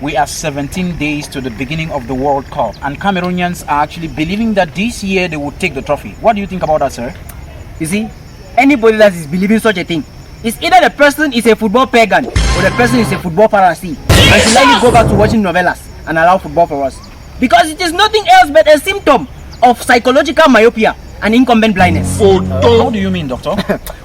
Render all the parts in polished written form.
we are 17 days to the beginning of the World Cup, and Cameroonians are actually believing that this year they will take the trophy. What do you think about that, sir? You see, anybody that is believing such a thing, it's either the person is a football pagan or the person is a football Pharisee and should likely go back to watching novellas and allow football for us. Because it is nothing else but a symptom of psychological myopia and incumbent blindness. How do you mean, doctor?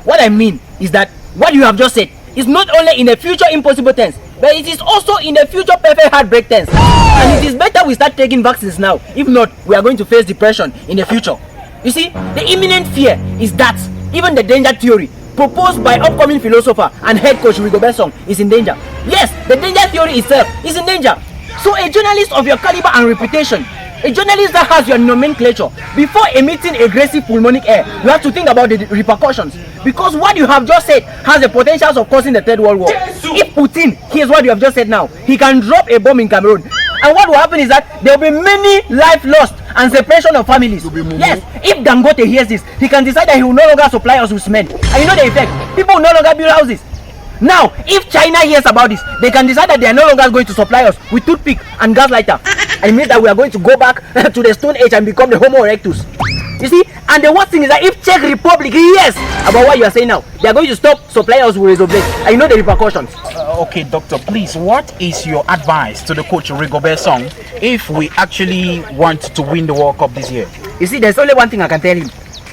What I mean is that what you have just said is not only in a future impossible tense, but it is also in a future perfect heartbreak tense. And it is better we start taking vaccines now. If not, we are going to face depression in the future. You see, the imminent fear is that even the danger theory proposed by upcoming philosopher and head coach Rigobert Song is in danger. Yes, the danger theory itself is in danger. So a journalist of your caliber and reputation, a journalist that has your nomenclature, before emitting aggressive pulmonic air, you have to think about the repercussions. Because what you have just said has the potential of causing the Third World War. If Putin hears what you have just said now, he can drop a bomb in Cameroon. And what will happen is that there will be many lives lost and separation of families. Yes, if Dangote hears this, he can decide that he will no longer supply us with cement. And you know the effect, people will no longer build houses. Now, if China hears about this, they can decide that they are no longer going to supply us with toothpick and gas lighter. And it means that we are going to go back to the Stone Age and become the Homo erectus. You see, and the worst thing is that if Czech Republic hears about what you are saying now, they are going to stop supplying us with razor blades. And you know the repercussions. Okay, doctor, please, what is your advice to the coach Rigobert Song if we actually want to win the World Cup this year? You see, there's only one thing I can tell him.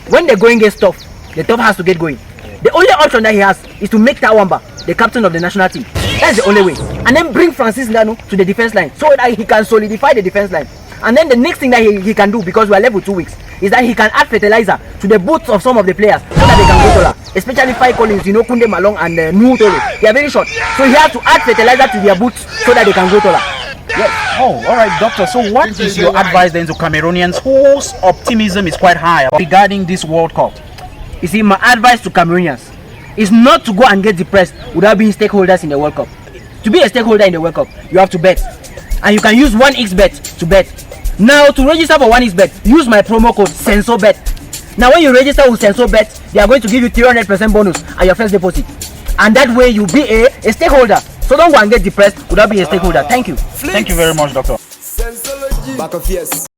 When the going gets tough, the tough has to get going. The only option that he has is to make Tawamba the captain of the national team. That's the only way. And then bring Francis Ngannou to the defense line so that he can solidify the defense line. And then the next thing that he can do, because we are left with 2 weeks, is that he can add fertilizer to the boots of some of the players so that they can go taller. Especially Five Collins, Kunde Malong and Nuhu Tolo. They are very short. So he has to add fertilizer to their boots so that they can go taller. Yes. Oh, all right, doctor. So what is your advice then to Cameroonians whose optimism is quite high regarding this World Cup? You see, my advice to Cameroonians is not to go and get depressed without being stakeholders in the World Cup. To be a stakeholder in the World Cup, you have to bet. And you can use 1xBet to bet. Now, to register for 1xBet, use my promo code SENSORBET. Now, when you register with SENSORBET, they are going to give you 300% bonus at your first deposit. And that way, you'll be a stakeholder. So don't go and get depressed without being a stakeholder. Thank you. Thank you very much, doctor.